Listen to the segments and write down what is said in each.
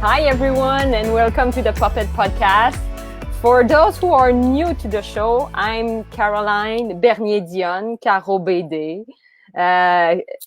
Hi, everyone, and welcome to the Puppet Podcast. For those who are new to the show, I'm Caroline Bernier-Dionne, CaroBD,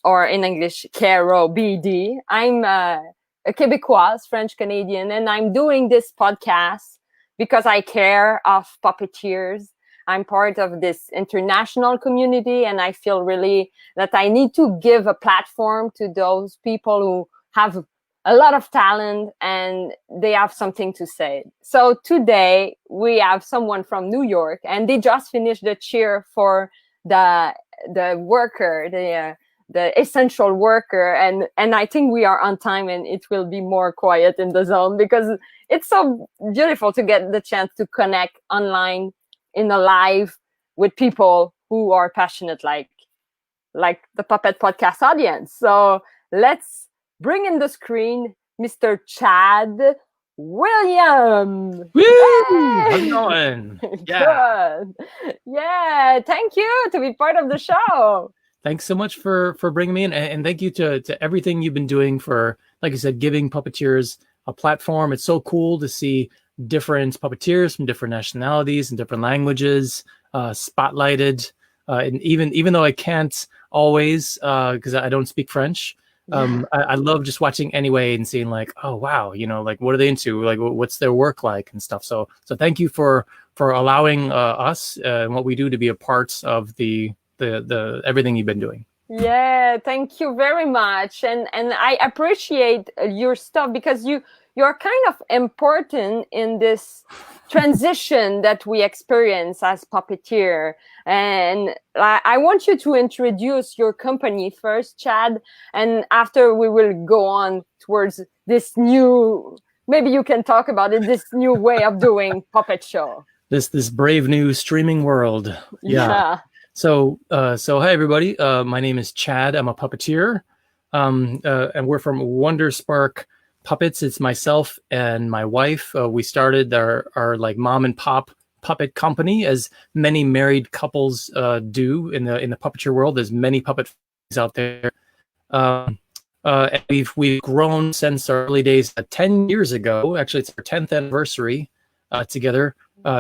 or in English, CaroBD. I'm a Québécoise, French-Canadian, and I'm doing this podcast because I care of puppeteers. I'm part of this international community, and I feel really that I need to give a platform to those people who have a lot of talent and they have something to say. So today we have someone from New York, and they just finished the cheer for the worker, the essential worker, and I think we are on time, and it will be more quiet in the zone because it's so beautiful to get the chance to connect online in a live with people who are passionate like the Puppet Podcast audience. So let's bring in the screen Mr. Chad William. Woo! Hey! How's it going? Yeah. Good. Yeah. Thank you to be part of the show. Thanks so much for bringing me in, and thank you to everything you've been doing for, like I said, giving puppeteers a platform. It's so cool to see different puppeteers from different nationalities and different languages spotlighted. And even though I can't always, because I don't speak French, I love just watching anyway and seeing like, oh wow, like what are they into? Like what's their work like and stuff. So thank you for allowing us and what we do to be a part of the everything you've been doing. Yeah, thank you very much, and I appreciate your stuff because you're kind of important in this transition that we experience as puppeteer. And I want you to introduce your company first, Chad, and after we will go on towards this new, maybe you can talk about it, this new way of doing puppet show. This brave new streaming world. Yeah. So hi everybody. My name is Chad. I'm a puppeteer. And we're from Wonder Spark Puppets. It's myself and my wife. We started our like mom and pop puppet company, as many married couples do in the puppeteer world. There's many puppet families out there. And we've grown since our early days. 10 years ago, actually, it's our 10th anniversary together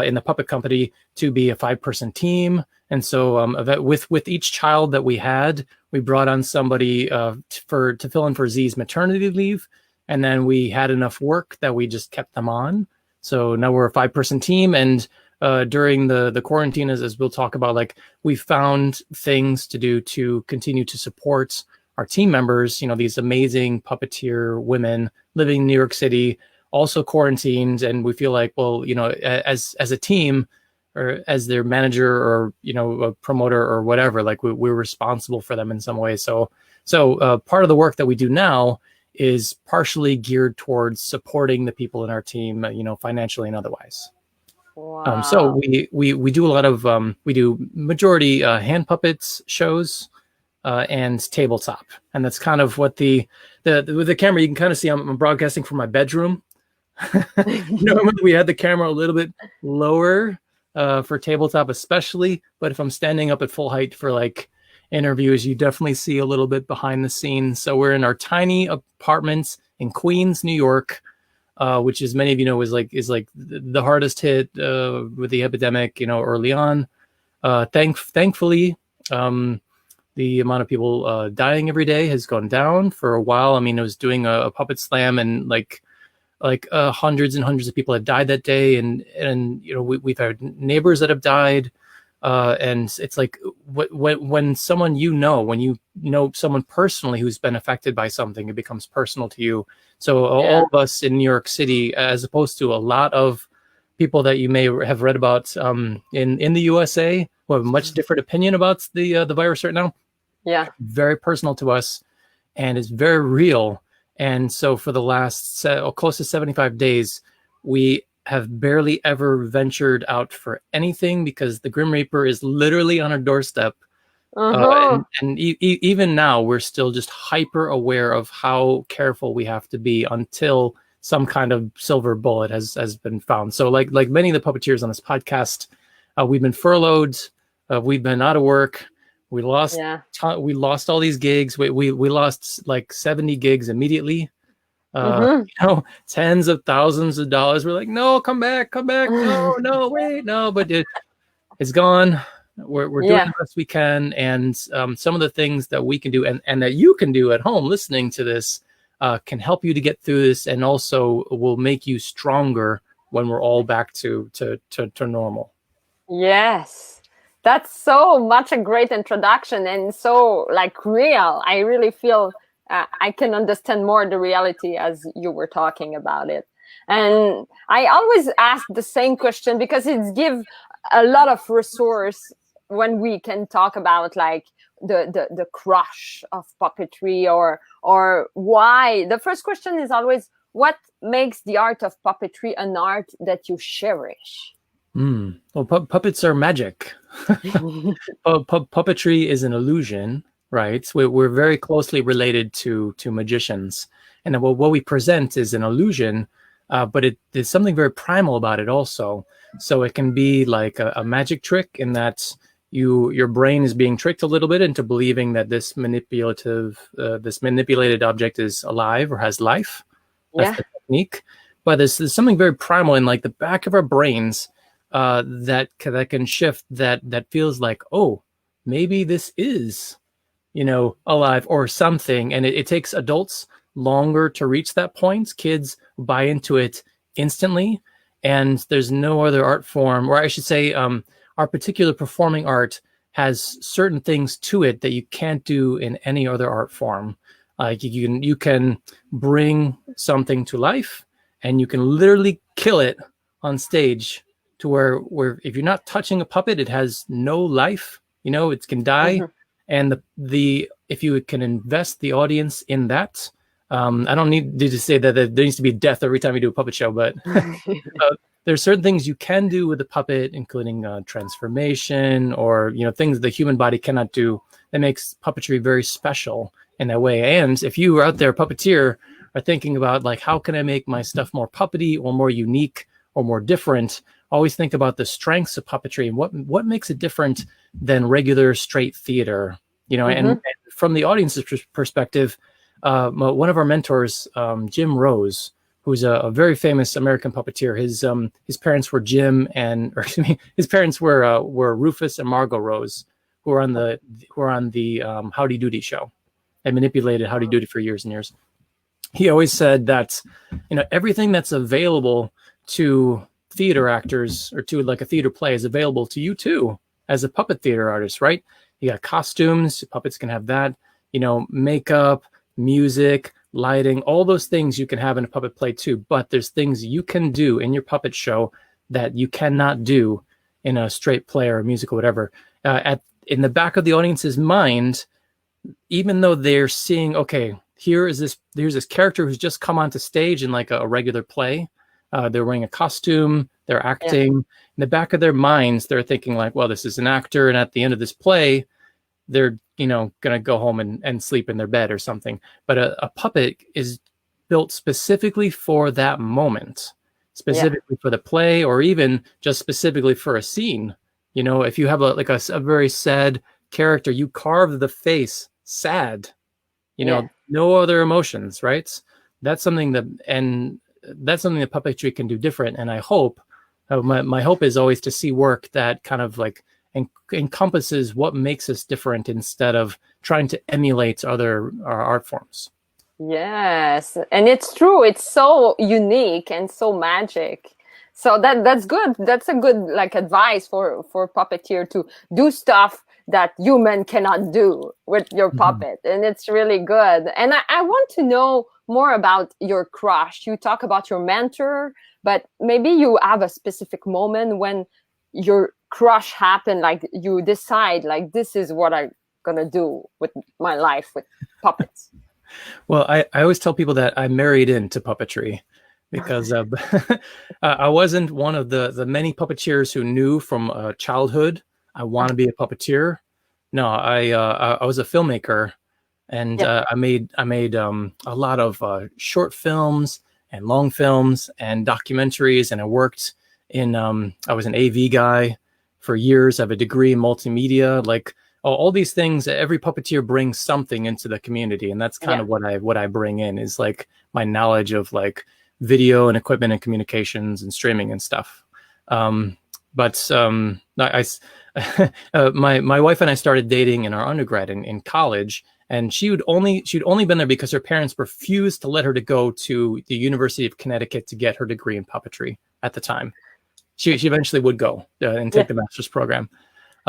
in the puppet company to be a 5-person team. And so with each child that we had, we brought on somebody to fill in for Z's maternity leave. And then we had enough work that we just kept them on. So now we're a 5-person team. And during the quarantine, as we'll talk about, like we found things to do to continue to support our team members, these amazing puppeteer women living in New York City, also quarantined. And we feel like, well, as a team or as their manager or, a promoter or whatever, like we're responsible for them in some way. So part of the work that we do now is partially geared towards supporting the people in our team, financially and otherwise. Wow. So we do a lot of, we do majority hand puppets shows and tabletop. And that's kind of what with the camera, you can kind of see I'm broadcasting from my bedroom. Normally we had the camera a little bit lower for tabletop especially, but if I'm standing up at full height for like interviews, you definitely see a little bit behind the scenes. So we're in our tiny apartments in Queens, New York, which, as many of you know, is like the hardest hit with the epidemic, early on. Thankfully, the amount of people dying every day has gone down. For a while, I mean, I was doing a puppet slam, and like hundreds and hundreds of people have died that day, and we've had neighbors that have died. And it's like when someone when you know someone personally who's been affected by something, it becomes personal to you. So all of us in New York City, as opposed to a lot of people that you may have read about in the USA, who have a much different opinion about the virus right now. Yeah, very personal to us, and it's very real. And so for the last close to 75 days, we have barely ever ventured out for anything because the Grim Reaper is literally on our doorstep. Even now, we're still just hyper aware of how careful we have to be until some kind of silver bullet has been found. So like many of the puppeteers on this podcast, we've been furloughed, we've been out of work. We lost all these gigs. We lost like 70 gigs immediately. Tens of thousands of dollars. We're like, no, come back, no, wait, no, but it's gone. We're doing the best we can, and some of the things that we can do and that you can do at home listening to this can help you to get through this, and also will make you stronger when we're all back to normal. Yes, that's so much a great introduction, and so like real. I really feel I can understand more the reality as you were talking about it. And I always ask the same question because it gives a lot of resource when we can talk about like the crush of puppetry or why. The first question is always, what makes the art of puppetry an art that you cherish? Well, puppets are magic. Puppetry is an illusion, right? We're very closely related to magicians, and what we present is an illusion, but there's something very primal about it also. So it can be like a magic trick in that your brain is being tricked a little bit into believing that this manipulated object is alive or has life. That's the technique. But there's something very primal in like the back of our brains that can shift, that feels like, oh, maybe this is, alive or something. And it takes adults longer to reach that point. Kids buy into it instantly. And there's no other art form, or I should say, our particular performing art has certain things to it that you can't do in any other art form. Like you can bring something to life, and you can literally kill it on stage to where if you're not touching a puppet, it has no life. It can die. And if you can invest the audience in that, I don't need to say that there needs to be death every time you do a puppet show, but there's certain things you can do with the puppet, including transformation or things the human body cannot do. That makes puppetry very special in that way. And if you are out there, puppeteer, are thinking about like, how can I make my stuff more puppety or more unique or more different? Always think about the strengths of puppetry and what makes it different than regular straight theater. And from the audience's perspective, one of our mentors, Jim Rose, who's a very famous American puppeteer. His parents were his parents were Rufus and Margot Rose, who were on the Howdy Doody show, and manipulated Howdy Doody for years and years. He always said that everything that's available to theater actors or to like a theater play is available to you too as a puppet theater artist, right? You got costumes, puppets can have that, makeup, music, lighting, all those things you can have in a puppet play too. But there's things you can do in your puppet show that you cannot do in a straight play or a music or whatever. In the back of the audience's mind, even though they're seeing, okay, here's this character who's just come onto stage in like a regular play. They're wearing a costume, they're acting. In the back of their minds, they're thinking like, well, this is an actor, and at the end of this play, they're gonna go home and sleep in their bed or something. But a puppet is built specifically for that moment, specifically for the play, or even just specifically for a scene. If you have a very sad character, you carve the face sad. No other emotions, right? That's something that puppetry can do different. And I hope, my hope is always to see work that kind of like encompasses what makes us different instead of trying to emulate other art forms. Yes, and it's true. It's so unique and so magic. So that's good. That's a good like advice for puppeteer to do stuff that human cannot do with your puppet. And it's really good. And I want to know more about your crush. You talk about your mentor, but maybe you have a specific moment when your crush happened, like you decide like, this is what I'm gonna do with my life with puppets. Well, I always tell people that I married into puppetry because I wasn't one of the many puppeteers who knew from childhood I want to be a puppeteer. No, I was a filmmaker, and I made a lot of short films and long films and documentaries, and I worked in I was an AV guy for years. I have a degree in multimedia. Like all these things. Every puppeteer brings something into the community, and that's kind of what I bring in, is like my knowledge of like video and equipment and communications and streaming and stuff. My wife and I started dating in our undergrad in college, and she'd only been there because her parents refused to let her to go to the University of Connecticut to get her degree in puppetry at the time. She eventually would go and take the master's program.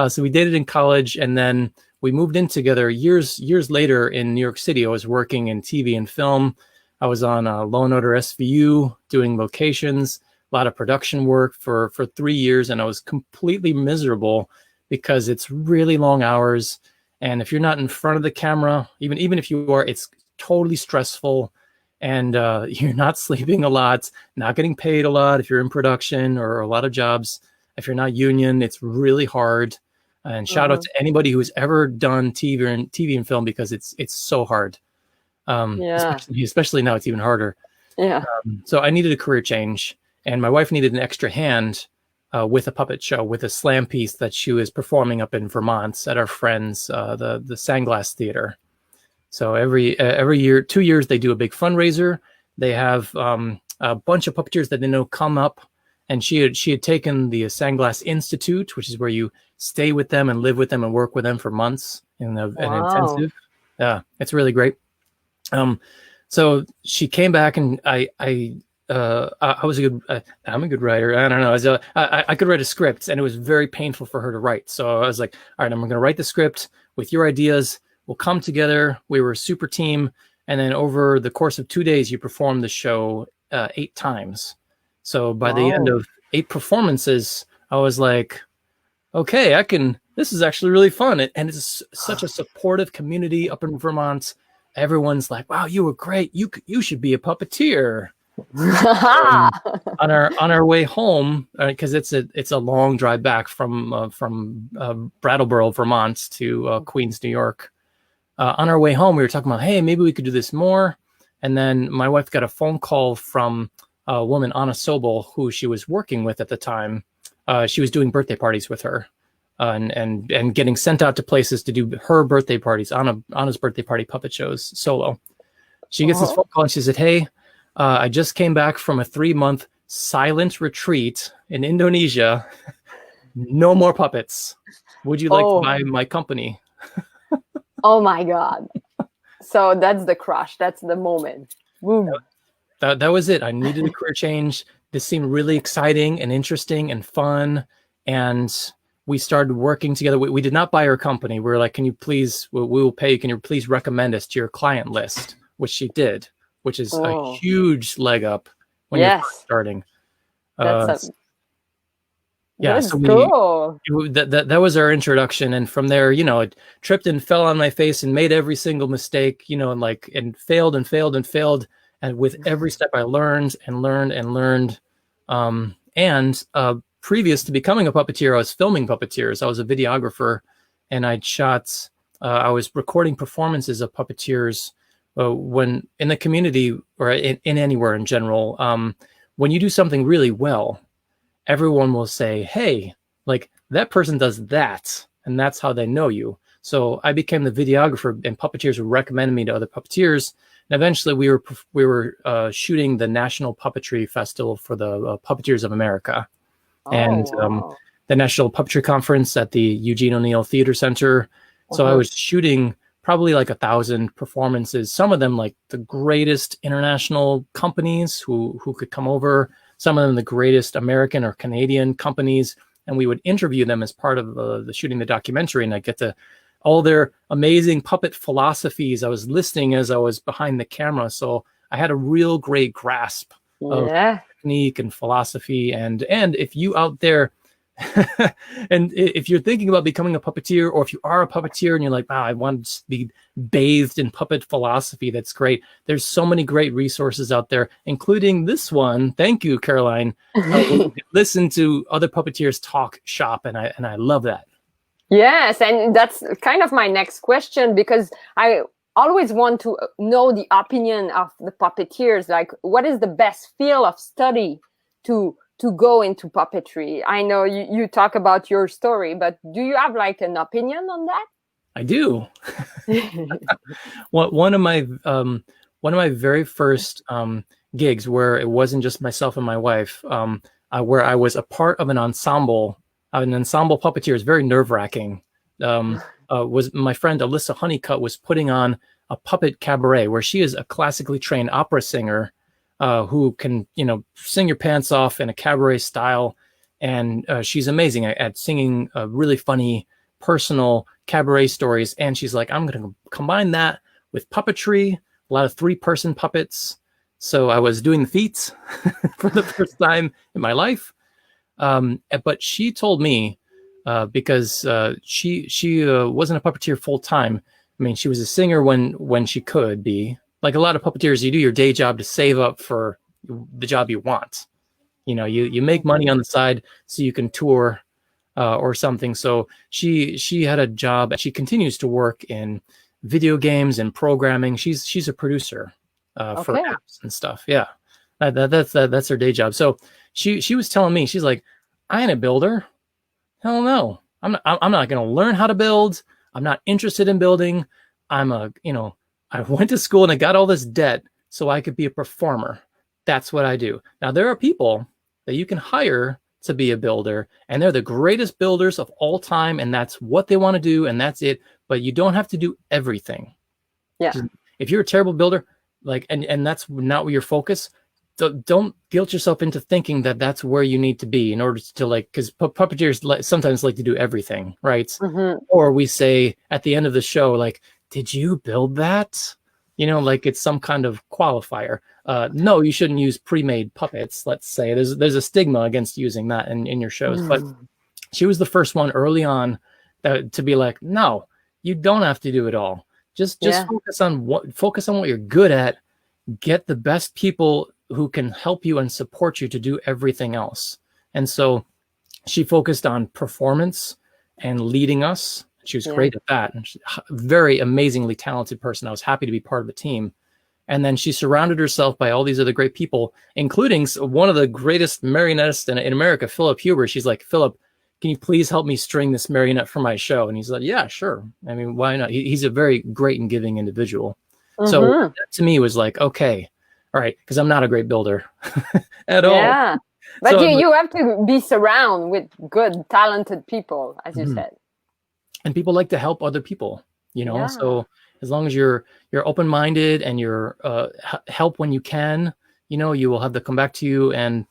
So we dated in college, and then we moved in together years later in New York City. I was working in TV and film. I was on Law and Order SVU doing locations, a lot of production work for 3 years, and I was completely miserable because it's really long hours. And if you're not in front of the camera, even if you are, it's totally stressful. And you're not sleeping a lot, not getting paid a lot if you're in production or a lot of jobs. If you're not union, it's really hard. And shout out to anybody who's ever done TV and film, because it's so hard. Especially now, it's even harder. Yeah. So I needed a career change, and my wife needed an extra hand with a puppet show, with a slam piece that she was performing up in Vermont at our friends, the Sandglass Theater. So every year, 2 years, they do a big fundraiser. They have a bunch of puppeteers that they know come up, and she had taken the Sandglass Institute, which is where you stay with them and live with them and work with them for months in an intensive. Yeah, it's really great. So she came back, and I was I'm a good writer. I don't know. I could write a script, and it was very painful for her to write. So I was like, all right, I'm going to write the script with your ideas. We'll come together. We were a super team. And then over the course of 2 days, you performed the show 8 times. So by the end of 8 performances, I was like, okay, this is actually really fun. And it's such a supportive community up in Vermont. Everyone's like, wow, you were great. You should be a puppeteer. On our way home, because it's a long drive back from Brattleboro, Vermont to Queens, New York. On our way home, we were talking about, hey, maybe we could do this more. And then my wife got a phone call from a woman, Anna Sobel, who she was working with at the time. She was doing birthday parties with her, and getting sent out to places to do her birthday parties, Anna's birthday party puppet shows solo. She gets this phone call, and she said, hey, I just came back from a 3-month silent retreat in Indonesia. No more puppets. Would you like to buy my company? Oh my God. So that's the crush. That's the moment. Boom. That was it. I needed a career change. This seemed really exciting and interesting and fun. And we started working together. We did not buy her company. We were like, can you please, we will pay you. Can you please recommend us to your client list? Which she did, which is a huge leg up when you're first starting. So cool. That was our introduction, and from there, it tripped and fell on my face and made every single mistake, and failed, and with every step I learned. Previous to becoming a puppeteer, I was filming puppeteers. I was a videographer, and I was recording performances of puppeteers when in the community or in anywhere in general. When you do something really well, everyone will say, hey, like that person does that. And that's how they know you. So I became the videographer, and puppeteers would recommend me to other puppeteers. And eventually we were shooting the National Puppetry Festival for the Puppeteers of America. The National Puppetry Conference at the Eugene O'Neill Theater Center. So I was shooting probably like 1,000 performances, some of them like the greatest international companies who could come over, some of them the greatest American or Canadian companies, and we would interview them as part of the shooting the documentary, and I'd get to all their amazing puppet philosophies. I was listening as I was behind the camera, so I had a real great grasp of technique and philosophy. And if you out there, and if you're thinking about becoming a puppeteer, or if you are a puppeteer and you're like, wow, I want to be bathed in puppet philosophy, that's great. There's so many great resources out there, including this one. Thank you, Caroline. Listen to other puppeteers talk shop, and I love that. Yes, and that's kind of my next question, because I always want to know the opinion of the puppeteers. Like, what is the best field of study to go into puppetry? I know you talk about your story, but do you have like an opinion on that? I do. One of my very first gigs where it wasn't just myself and my wife, where I was a part of an ensemble puppeteer. Is very nerve-wracking. Was my friend Alyssa Honeycutt was putting on a puppet cabaret where she is a classically trained opera singer who can, sing your pants off in a cabaret style. And she's amazing at singing really funny, personal cabaret stories. And she's like, I'm going to combine that with puppetry, a lot of 3-person puppets. So I was doing the feats for the first time in my life. But she told me, because she wasn't a puppeteer full time. I mean, she was a singer when she could be. Like a lot of puppeteers, you do your day job to save up for the job you want. You make money on the side so you can tour or something. So she had a job. She continues to work in video games and programming. She's a producer for apps and stuff. Yeah, that's her day job. So she was telling me, she's like, I ain't a builder. Hell no. I'm not going to learn how to build. I'm not interested in building. I went to school and I got all this debt so I could be a performer. That's what I do. Now, there are people that you can hire to be a builder, and they're the greatest builders of all time, and that's what they want to do, and that's it. But you don't have to do everything. Yeah. If you're a terrible builder, and that's not your focus, don't guilt yourself into thinking that that's where you need to be in order to because puppeteers sometimes like to do everything, right? Mm-hmm. Or we say at the end of the show, like, did you build that? Like it's some kind of qualifier. No, you shouldn't use pre-made puppets. Let's say there's a stigma against using that in your shows. Mm. But she was the first one early on to be like, no, you don't have to do it all. Just focus on what you're good at. Get the best people who can help you and support you to do everything else. And so she focused on performance and leading us. She was great at that. And she's a very amazingly talented person. I was happy to be part of the team. And then she surrounded herself by all these other great people, including one of the greatest marionettes in America, Philip Huber. She's like, Philip, can you please help me string this marionette for my show? And he's like, yeah, sure. I mean, why not? He's a very great and giving individual. Mm-hmm. So that to me was like, okay, all right, because I'm not a great builder at all. Yeah, but so, you have to be surrounded with good, talented people, as you said. And people like to help other people, So as long as you're open-minded and you're help when you can, you will have them come back to you. And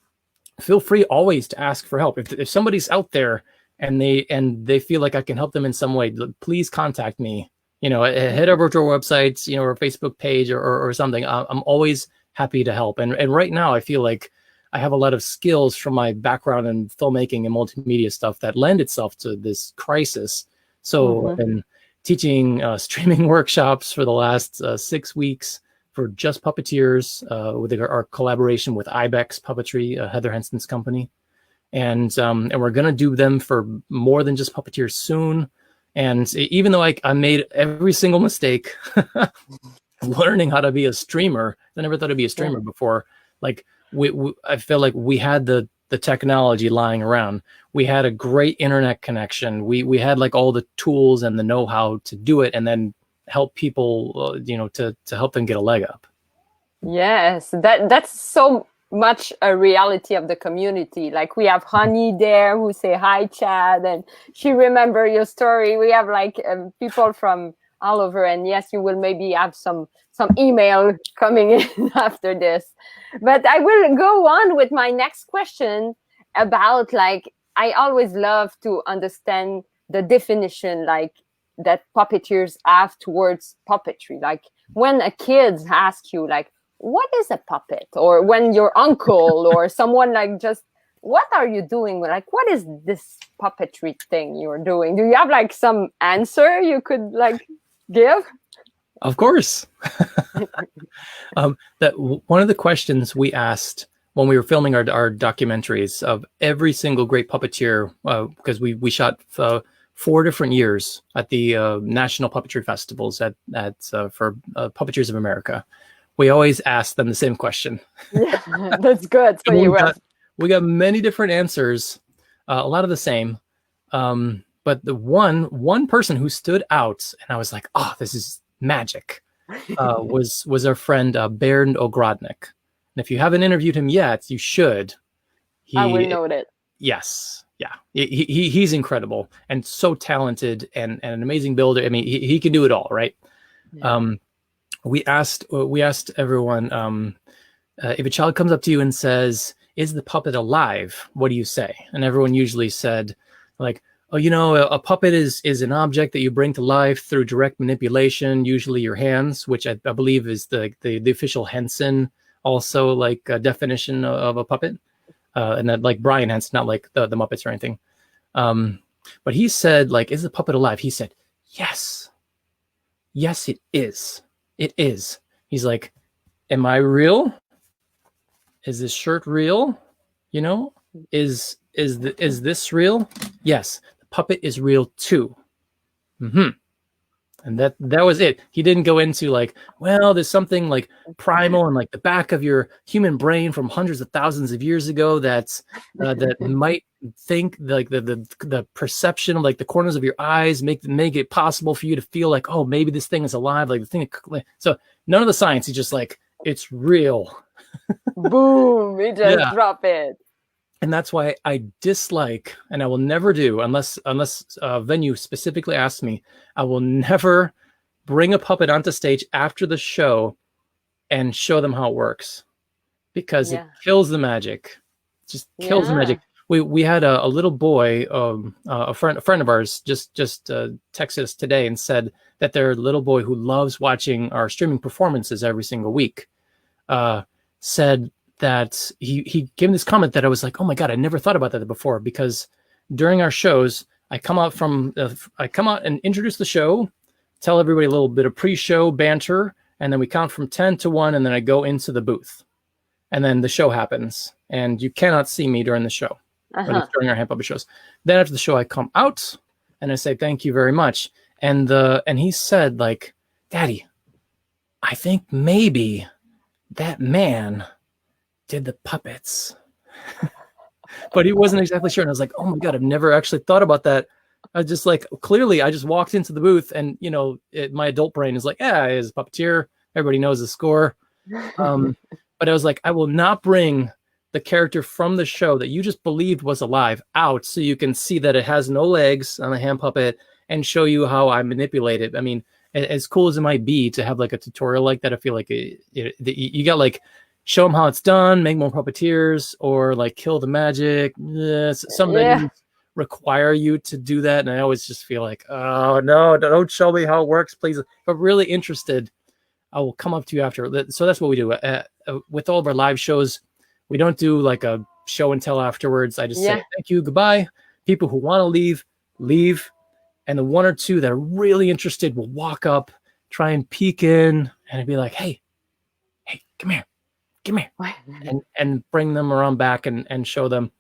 feel free always to ask for help. If somebody's out there and they feel like I can help them in some way, please contact me. Head over to our website, or Facebook page or something. I'm always happy to help. And right now I feel like I have a lot of skills from my background in filmmaking and multimedia stuff that lend itself to this crisis. So I've been teaching streaming workshops for the last 6 weeks for just puppeteers with our collaboration with Ibex Puppetry, Heather Henson's company. And we're going to do them for more than just puppeteers soon. And even though I made every single mistake learning how to be a streamer, I never thought I'd be a streamer before. Like I feel like we had the technology lying around. We had a great internet connection. We had like all the tools and the know-how to do it, and then help people, to help them get a leg up. Yes, that's so much a reality of the community. Like we have Honey there who say hi, Chad, and she remember your story. We have like people from all over, and yes, you will maybe have some email coming in after this. But I will go on with my next question about like, I always love to understand the definition like that puppeteers have towards puppetry. Like when a kid asks you like, what is a puppet? Or when your uncle or someone like just, what are you doing? Like, what is this puppetry thing you're doing? Do you have like some answer you could like give? Of course. That one of the questions we asked when we were filming our documentaries of every single great puppeteer, because we shot 4 different years at the National Puppetry Festivals for Puppeteers of America. We always ask them the same question. Yeah, that's good. So we got many different answers, a lot of the same. but the one person who stood out, and I was like, oh, this is magic, was our friend Bernd Ogrodnik. And if you haven't interviewed him yet, you should. I will note it. Yes. Yeah. He's incredible and so talented and an amazing builder. I mean, he can do it all, right? Yeah. We asked everyone, if a child comes up to you and says, "Is the puppet alive?" What do you say? And everyone usually said, like, "Oh, a puppet is an object that you bring to life through direct manipulation, usually your hands," which I believe is the official Henson also like definition of a puppet. And that like Brian Henson, not like the Muppets or anything. But he said, like, "Is the puppet alive?" He said, "Yes. Yes, it is. It is." He's like, "Am I real? Is this shirt real? Is this real? Yes, the puppet is real too." Mm-hmm. And that was it. He didn't go into like, well, there's something like primal in like the back of your human brain from hundreds of thousands of years ago that might think like the perception of like the corners of your eyes make it possible for you to feel like, oh, maybe this thing is alive, like the thing. So none of the science. He's just like, it's real. Boom! He just drop it. And that's why I dislike, and I will never do, unless a venue specifically asks me, I will never bring a puppet onto stage after the show and show them how it works, because it kills the magic. It just kills the magic. We had a little boy, a friend of ours, just texted us today and said that their little boy who loves watching our streaming performances every single week, said that he gave me this comment that I was like, oh my God, I never thought about that before, because during our shows, I come out and introduce the show, tell everybody a little bit of pre-show banter, and then we count from 10 to 1, and then I go into the booth. And then the show happens, and you cannot see me during the show, during our hand puppet shows. Then after the show, I come out, and I say, thank you very much. And he said, like, Daddy, I think maybe that man did the puppets. But he wasn't exactly sure. And I was like, oh my God, I've never actually thought about that. I was just like, clearly I just walked into the booth and, my adult brain is like, yeah, he's a puppeteer. Everybody knows the score. But I was like, I will not bring the character from the show that you just believed was alive out so you can see that it has no legs on the hand puppet and show you how I manipulate it. I mean, as cool as it might be to have like a tutorial like that, I feel like you got like, show them how it's done, make more puppeteers, or like kill the magic. Some venues require you to do that. And I always just feel like, oh no, don't show me how it works, please. If I'm really interested, I will come up to you after. So that's what we do. With all of our live shows, we don't do like a show and tell afterwards. I just say, thank you, goodbye. People who want to leave. And the one or two that are really interested will walk up, try and peek in, and be like, hey, come here. And bring them around back and show them.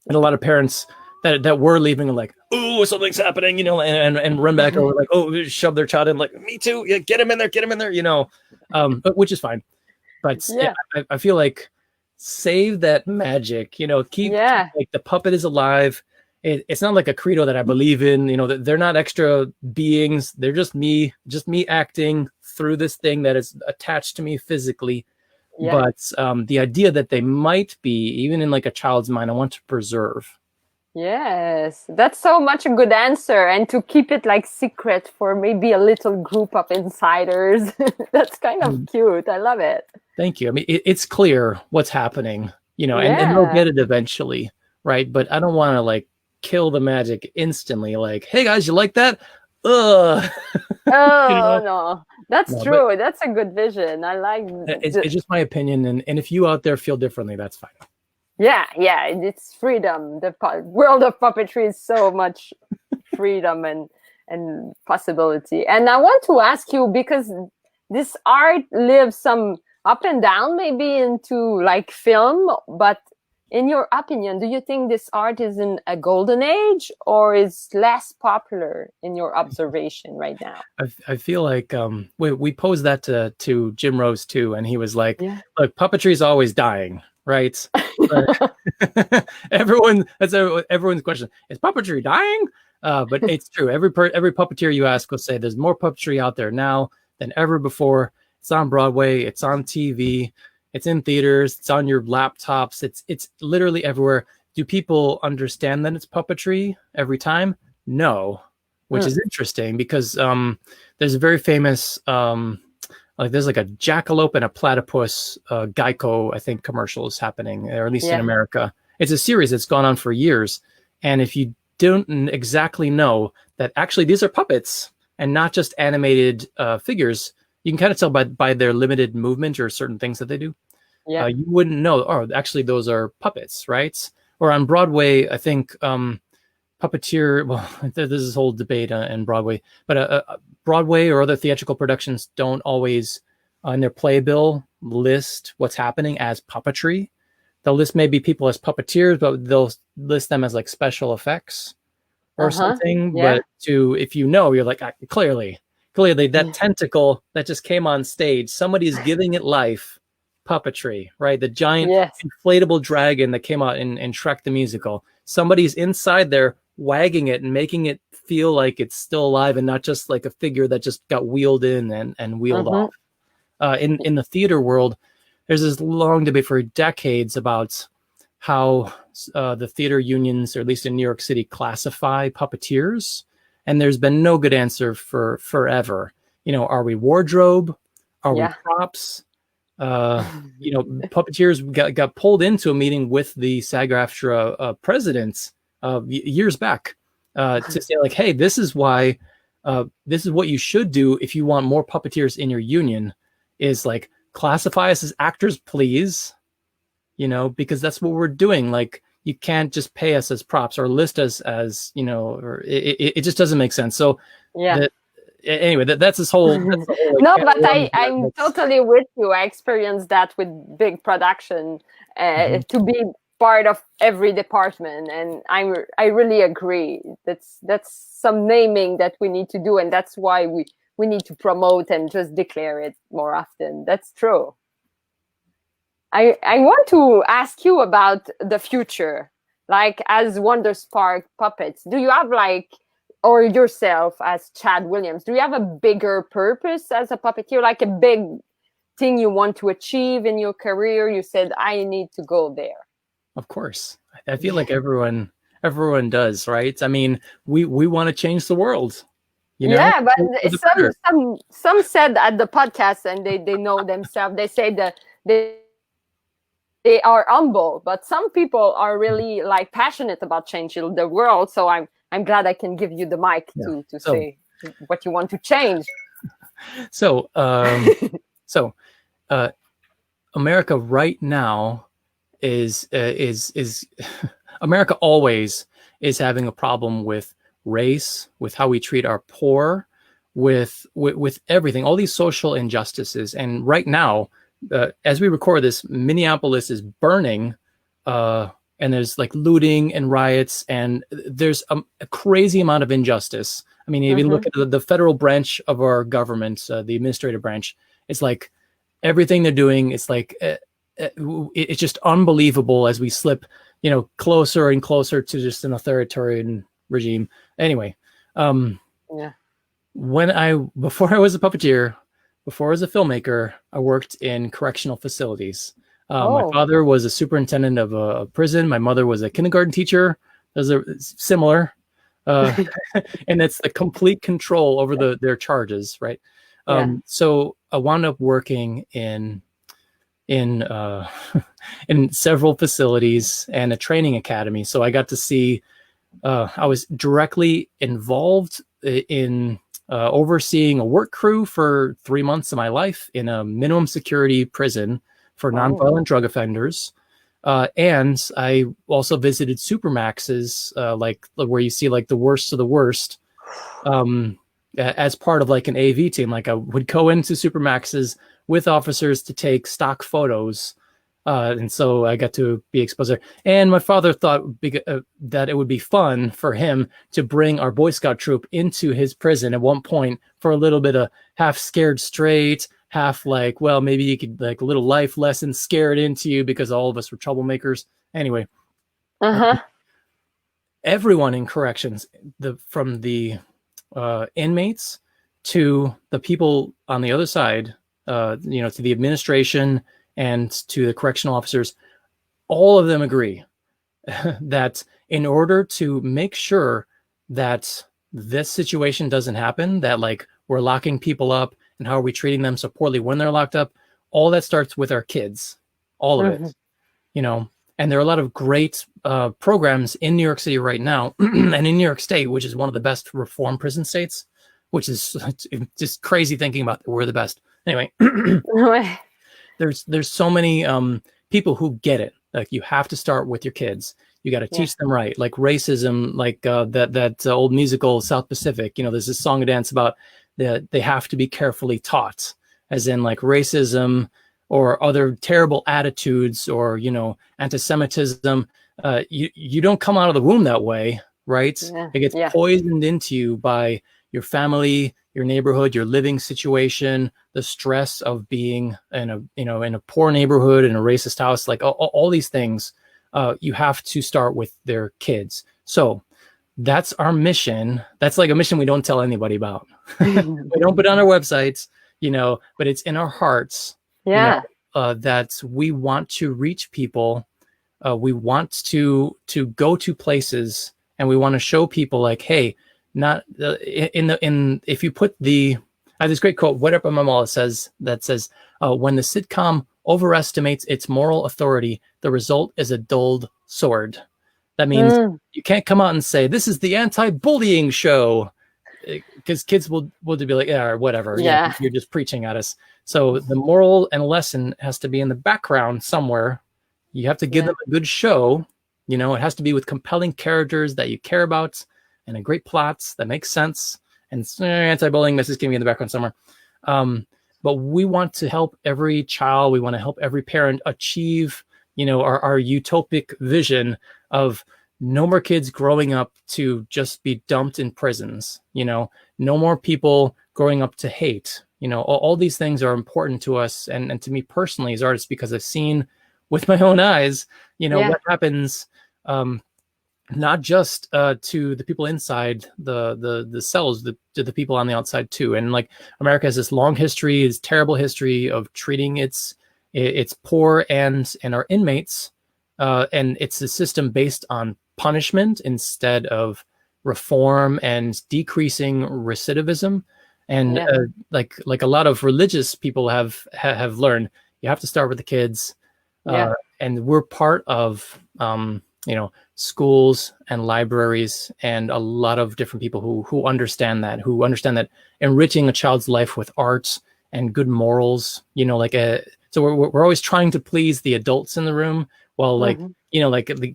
And a lot of parents that were leaving are like, oh, something's happening, and run back over like, oh, shove their child in like, me too. Yeah, get him in there, but which is fine. But I feel like save that magic, keep like the puppet is alive. It's not like a credo that I believe in, that they're not extra beings. They're just me acting through this thing that is attached to me physically. But the idea that they might be, even in like a child's mind, I want to preserve. Yes, that's so much a good answer. And to keep it like secret for maybe a little group of insiders. That's kind of cute. I love it. Thank you. I mean, it's clear what's happening, and they'll get it eventually, right? But I don't want to like kill the magic instantly. Like, hey guys, you like that? Ugh. Oh, no. That's true. That's a good vision. I like it's just my opinion. And if you out there feel differently, that's fine. Yeah. It's freedom. The world of puppetry is so much freedom and possibility. And I want to ask you, because this art lives some up and down, maybe into like film, but in your opinion, do you think this art is in a golden age or is less popular in your observation right now? I feel like we posed that to Jim Rose too, and he was like, look, puppetry is always dying, right? That's everyone's question. Is puppetry dying? But it's true. Every puppeteer you ask will say there's more puppetry out there now than ever before. It's on Broadway. It's on TV. It's in theaters. It's on your laptops. It's literally everywhere. Do people understand that it's puppetry every time? No, which is interesting because there's a very famous there's like a jackalope and a platypus Geico, I think, commercials happening, or at least in America. It's a series that's gone on for years. And if you don't exactly know that actually these are puppets and not just animated figures, you can kind of tell by their limited movement or certain things that they do. Yeah. You wouldn't know, oh, actually those are puppets, right? Or on Broadway, I think Puppeteer, well, there's this whole debate in Broadway, but Broadway or other theatrical productions don't always, in their playbill, list what's happening as puppetry. They'll list maybe people as puppeteers, but they'll list them as like special effects or something. Yeah. But if you know, you're like, clearly that tentacle that just came on stage, somebody's giving it life. Puppetry, right? The giant inflatable dragon that came out in Shrek the Musical. Somebody's inside there wagging it and making it feel like it's still alive and not just like a figure that just got wheeled in and wheeled off. In the theater world, there's this long debate for decades about how the theater unions, or at least in New York City, classify puppeteers. And there's been no good answer for forever. Are we wardrobe? Are we props? Puppeteers got pulled into a meeting with the SAG-AFTRA presidents years back to say like, hey, this is what you should do if you want more puppeteers in your union, is like classify us as actors, please, because that's what we're doing. Like, you can't just pay us as props or list us as, or it just doesn't make sense. So anyway, that's this whole. No, but I'm totally with you. I experienced that with big production to be part of every department, and I really agree. That's some naming that we need to do, and that's why we need to promote and just declare it more often. That's true. I want to ask you about the future, like as Wonder Spark Puppets. Do you have or yourself as Chad Williams, do you have a bigger purpose as a puppeteer, like a big thing you want to achieve in your career? You said, I need to go there. Of course. I feel like everyone does, right? I mean, we want to change the world. Yeah, but some said at the podcast, and they know themselves, they say that they are humble, but some people are really passionate about changing the world. So I'm glad I can give you the mic to say what you want to change. So America right now is America always is having a problem with race, with how we treat our poor, with everything, all these social injustices. And right now, as we record this, Minneapolis is burning, and there's looting and riots, and there's a crazy amount of injustice. I mean, if you look at the federal branch of our government, the administrative branch, it's like everything they're doing, it's like it's just unbelievable as we slip, closer and closer to just an authoritarian regime. Anyway, before I was a puppeteer, before I was a filmmaker, I worked in correctional facilities. My father was a superintendent of a prison. My mother was a kindergarten teacher. Those are similar. And it's the complete control over their charges, right? So I wound up working in several facilities and a training academy. So I got to see, I was directly involved in overseeing a work crew for 3 months of my life in a minimum security prison for nonviolent drug offenders. And I also visited supermaxes, where you see the worst of the worst, as part of an AV team. I would go into supermaxes with officers to take stock photos. And so I got to be exposed there. And my father thought that it would be fun for him to bring our Boy Scout troop into his prison at one point for a little bit of half scared straight, half like, well, maybe you could like a little life lesson scare it into you because all of us were troublemakers. Anyway, everyone in corrections, from the inmates to the people on the other side, to the administration and to the correctional officers, all of them agree that in order to make sure that this situation doesn't happen, that like we're locking people up and how are we treating them so poorly when they're locked up, all that starts with our kids, all of it, and there are a lot of great programs in New York City right now and in New York State, which is one of the best reform prison states, which is just crazy thinking about that we're the best. Anyway, there's so many people who get it. Like you have to start with your kids. You got to teach them right, like racism, like that old musical South Pacific. There's this song and dance about that they have to be carefully taught, as in like racism or other terrible attitudes or anti-Semitism. You don't come out of the womb that way, right? It gets poisoned into you by your family, your neighborhood, your living situation, the stress of being in a poor neighborhood, in a racist house, like all these things. You have to start with their kids. So that's our mission. That's like a mission we don't tell anybody about. We don't put it on our websites, but it's in our hearts. That we want to reach people. We want to go to places, and we want to show people like, hey, not if you put I have this great quote right up on my wall that says when the sitcom overestimates its moral authority, the result is a dulled sword. That means you can't come out and say this is the anti-bullying show, because kids will be like, yeah, or whatever. You're just preaching at us. So the moral and lesson has to be in the background somewhere. You have to give them a good show. It has to be with compelling characters that you care about and a great plots that make sense. And anti-bullying message can be in the background somewhere. But we want to help every child. We want to help every parent achieve, our utopic vision of no more kids growing up to just be dumped in prisons. No more people growing up to hate. All these things are important to us and to me personally as artists, because I've seen with my own eyes, what happens, not just to the people inside the cells, to the people on the outside too. And like America has this long history, this terrible history of treating its poor and our inmates, and it's a system based on punishment instead of reform and decreasing recidivism. And like a lot of religious people have learned, you have to start with the kids. And we're part of schools and libraries and a lot of different people who understand that enriching a child's life with arts and good morals, so we're always trying to please the adults in the room while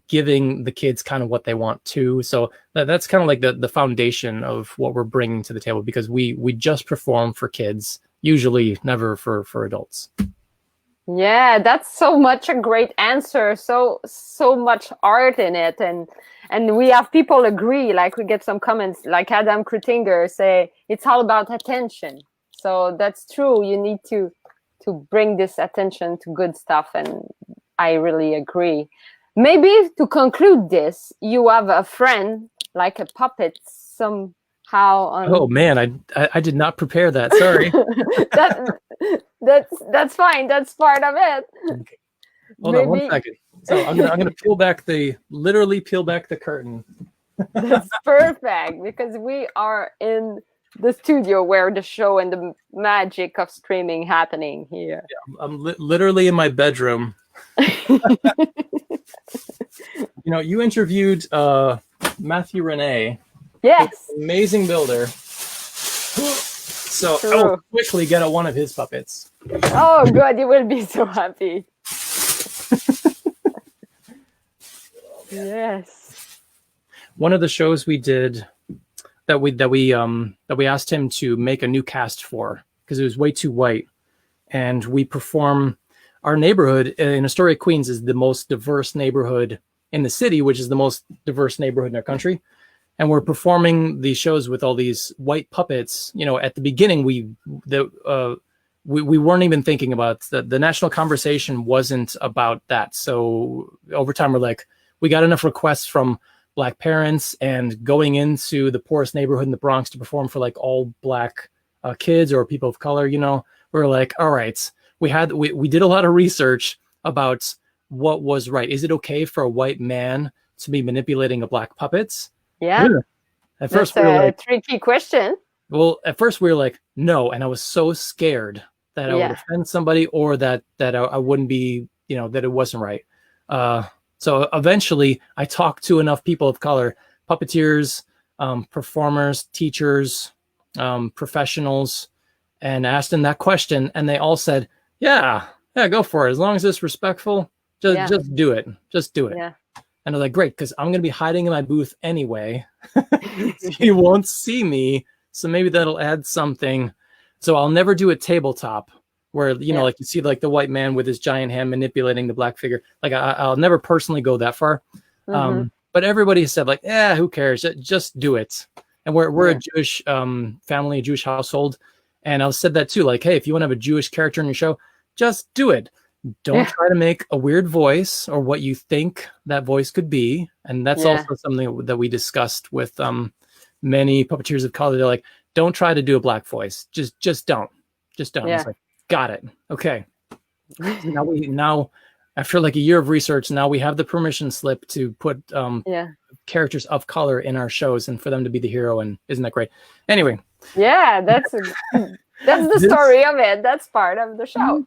giving the kids kind of what they want too. So that's kind of like the foundation of what we're bringing to the table, because we just perform for kids, usually never for adults. Yeah, that's so much a great answer. So much art in it, and we have people agree. Like we get some comments, like Adam Krutinger say it's all about attention. So that's true. You need to bring this attention to good stuff, and I really agree. Maybe to conclude this, you have a friend like a puppet somehow. Oh man, I did not prepare that. Sorry. That's fine. That's part of it. Okay. Hold on 1 second. So I'm gonna literally peel back the curtain. That's perfect, because we are in the studio where the show and the magic of streaming happening here. Yeah, I'm literally in my bedroom. You interviewed Matthew Rene. Yes. Amazing builder. So I will quickly get one of his puppets. Oh, good. You will be so happy. Yes. One of the shows we did that we asked him to make a new cast for, because it was way too white. And we perform our neighborhood in Astoria, Queens is the most diverse neighborhood in the city, which is the most diverse neighborhood in our country. And we're performing these shows with all these white puppets. At the beginning, we we weren't even thinking about the national conversation wasn't about that. So over time, we're like, we got enough requests from Black parents and going into the poorest neighborhood in the Bronx to perform for like all Black kids or people of color. We're like, all right, we did a lot of research about what was right. Is it okay for a white man to be manipulating a Black puppet? Yeah. At first, that's a tricky question. Well, at first we were like, no, and I was so scared that I would offend somebody or that I wouldn't be, that it wasn't right. So eventually I talked to enough people of color, puppeteers, performers, teachers, professionals, and asked them that question. And they all said, yeah, go for it. As long as it's respectful, just do it. Just do it. Yeah. And I was like, great, because I'm going to be hiding in my booth anyway. You won't see me. So maybe that'll add something. So I'll never do a tabletop where, like you see like the white man with his giant hand manipulating the Black figure. Like I'll never personally go that far. But everybody said like, who cares? Just do it. And we're a Jewish family, a Jewish household. And I said that too. Like, hey, if you want to have a Jewish character in your show, just do it. Don't try to make a weird voice or what you think that voice could be. And that's also something that we discussed with many puppeteers of color. They're like, don't try to do a Black voice. Just don't. Just don't. It's like, got it. Okay. Now after like a year of research, now we have the permission slip to put characters of color in our shows and for them to be the hero. And isn't that great? Anyway. Yeah, that's the story of it. That's part of the show.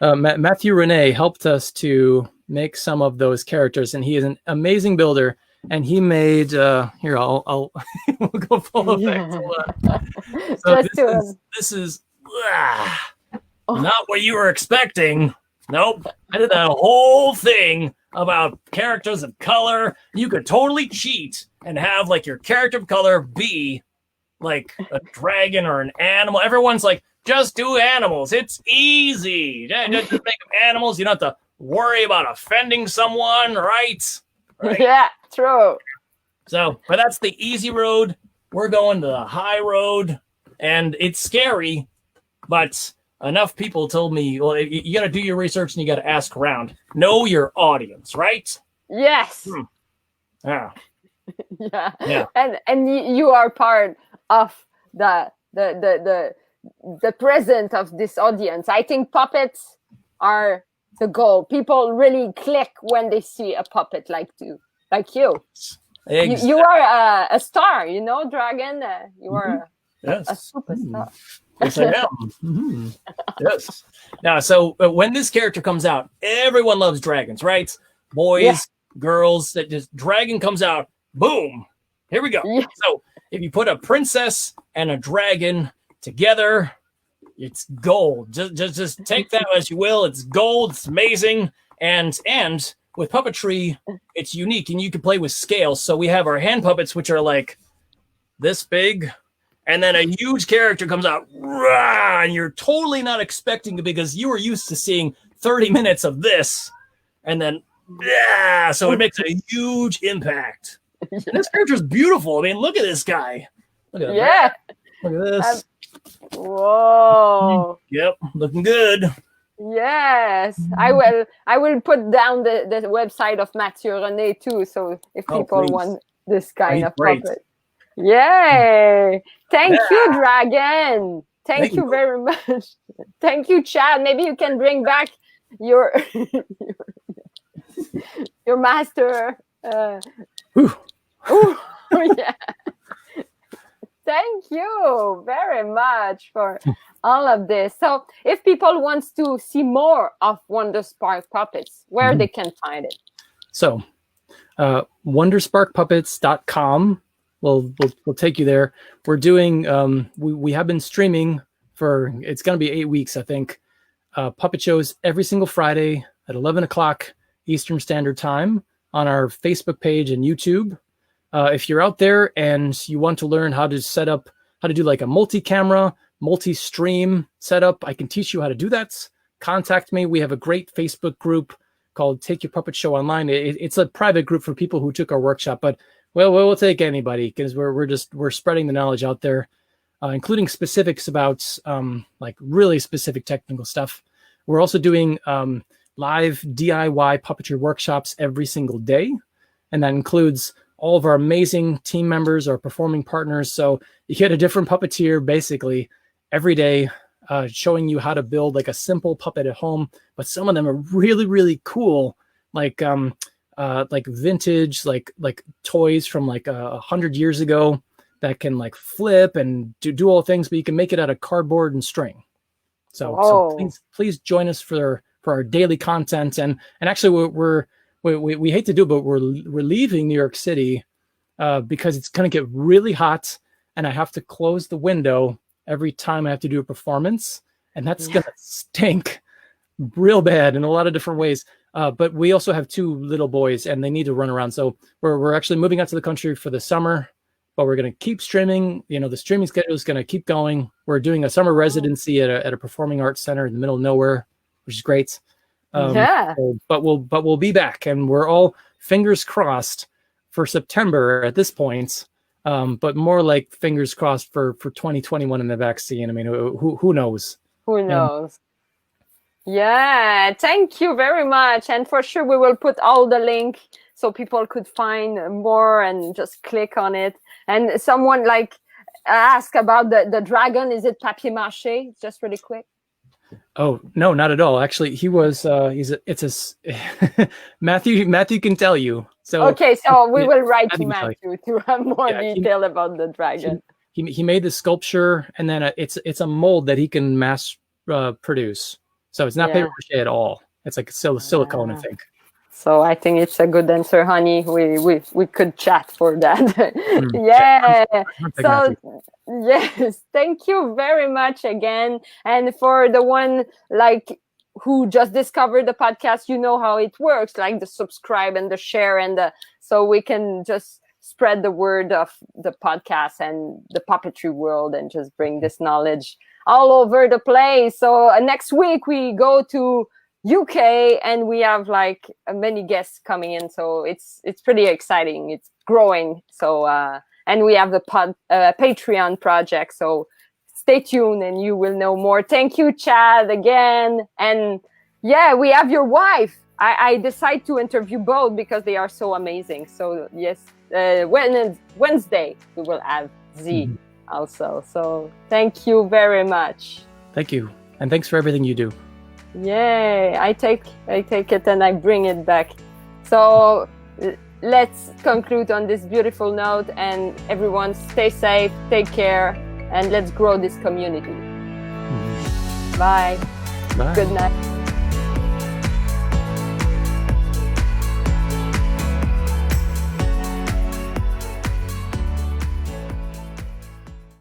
Matthew Rene helped us to make some of those characters, and he is an amazing builder. And he made here. I'll we'll go full effect. So this is not what you were expecting. Nope, I did that whole thing about characters of color. You could totally cheat and have like your character of color be like a dragon or an animal. Everyone's like, just do animals. It's easy. Just make them animals. You don't have to worry about offending someone, right? Yeah, true. So, but that's the easy road. We're going to the high road, and it's scary, but enough people told me, well, you got to do your research and you got to ask around. Know your audience, right? Yes. Yeah. Yeah. And you are part of the present of this audience. I think puppets are the goal. People really click when they see a puppet like you. Exactly. You are a star, Dragon. You are a superstar. Yes, I am. Yes. Now, so when this character comes out, everyone loves dragons, right? Boys, girls. That just dragon comes out, boom. Here we go. Yeah. So if you put a princess and a dragon together, it's gold. Just take that as you will. It's gold. It's amazing. And with puppetry, it's unique, and you can play with scale. So we have our hand puppets, which are like this big, and then a huge character comes out, and you're totally not expecting it because you were used to seeing 30 minutes of this, and then so it makes a huge impact. And this character is beautiful. I mean, look at this guy. Look at that. Look at this. Whoa. Yep, looking good. Yes, I will put down the website of Mathieu René too, so if people want this kind of puppet. Yay! Thank you, Dragon. Thank you very much. Thank you, Chad. Maybe you can bring back your your master. Yeah. Thank you very much for all of this. So if people want to see more of Wonderspark Puppets, where they can find it? So wondersparkpuppets.com will take you there. We're doing, we have been streaming for, it's going to be 8 weeks, I think, puppet shows every single Friday at 11 o'clock Eastern Standard Time on our Facebook page and YouTube. If you're out there and you want to learn how to do like a multi-camera, multi-stream setup, I can teach you how to do that. Contact me. We have a great Facebook group called Take Your Puppet Show Online. It's a private group for people who took our workshop, but we'll take anybody because we're spreading the knowledge out there. including specifics about like really specific technical stuff. We're also doing live DIY puppetry workshops every single day. And that includes all of our amazing team members, our performing partners. So you get a different puppeteer basically every day, showing you how to build like a simple puppet at home. But some of them are really, really cool, like vintage, like toys from like 100 years ago that can like flip and do all things, but you can make it out of cardboard and string. So please join us for our daily content. And actually we hate to do it, but we're leaving New York City because it's going to get really hot, and I have to close the window every time I have to do a performance, and that's going to stink real bad in a lot of different ways. But we also have 2 little boys, and they need to run around. So we're actually moving out to the country for the summer, but we're going to keep streaming. You know, the streaming schedule is going to keep going. We're doing a summer residency at a performing arts center in the middle of nowhere, which is great. But we'll be back, and we're all fingers crossed for September at this point. But more like fingers crossed for 2021 and the vaccine. I mean, who knows? Who knows? Yeah, thank you very much. And for sure, we will put all the link so people could find more and just click on it. And someone like asked about the dragon. Is it papier-mâché? Just really quick. Oh, no, not at all. Actually, he was, Matthew can tell you. So okay, so we will write to Matthew to have more detail about the dragon. He made the sculpture, and then it's a mold that he can mass produce. So it's not papier-mâché at all. It's like silicone, I think. So I think it's a good answer, honey. We could chat for that. So yes, thank you very much again. And for the one like who just discovered the podcast, you know how it works, like the subscribe and the share so we can just spread the word of the podcast and the puppetry world and just bring this knowledge all over the place. So next week we go to UK and we have like many guests coming in. So it's pretty exciting. It's growing. So and we have the Patreon project. So stay tuned and you will know more. Thank you, Chad, again. And we have your wife. I decide to interview both because they are so amazing. So yes, Wednesday we will have Z also. So thank you very much. Thank you. And thanks for everything you do. Yay. I take it and I bring it back. So let's conclude on this beautiful note, and everyone stay safe, take care, and let's grow this community. Bye. Bye. Good night.